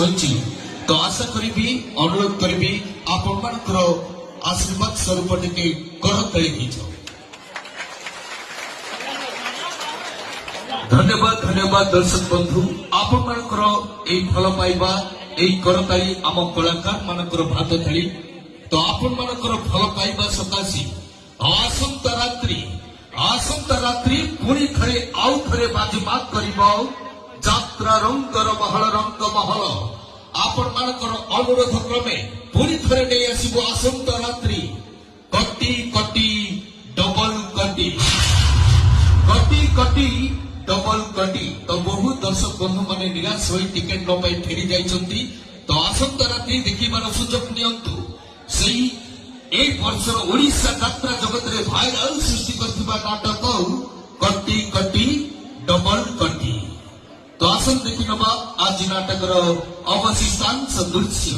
तो आशा करी अनुरोध करी आपण मानकर आशीर्वाद स्वरूप टे करताली दीच। धन्यवाद धन्यवाद दर्शक बंधु आपण मानकर ए भल पाइबा ए करताली आम कलाकार मानकर भात थाली। तो आपण मानकर भल पाइबा सकाशी आसंता रात्रि पुणी थरे आउ थरे बाजीमात करिबो जात्रा रंगर महल रंग महल। आपण मानकर अनुरोध क्रमे पुणी थरे नै आसीबो आसंता रात्रि कटी कटी डबल कटी कटी कटी डबल कटी। तो बहु दर्शक बंधु माने निराश होई टिकेट न पाई फेरी जाइछंती। तो आसंता रात्रि देखिबार सुजोग नियंतु। सेही ए वर्षर ओडिशा यात्रा जगत रे भाइराल सृष्टि करथिबा नाटक कटी कटी डबल कटी। तो आसन देखि नबा आज नाटकर अवशिष्टांश दृश्य।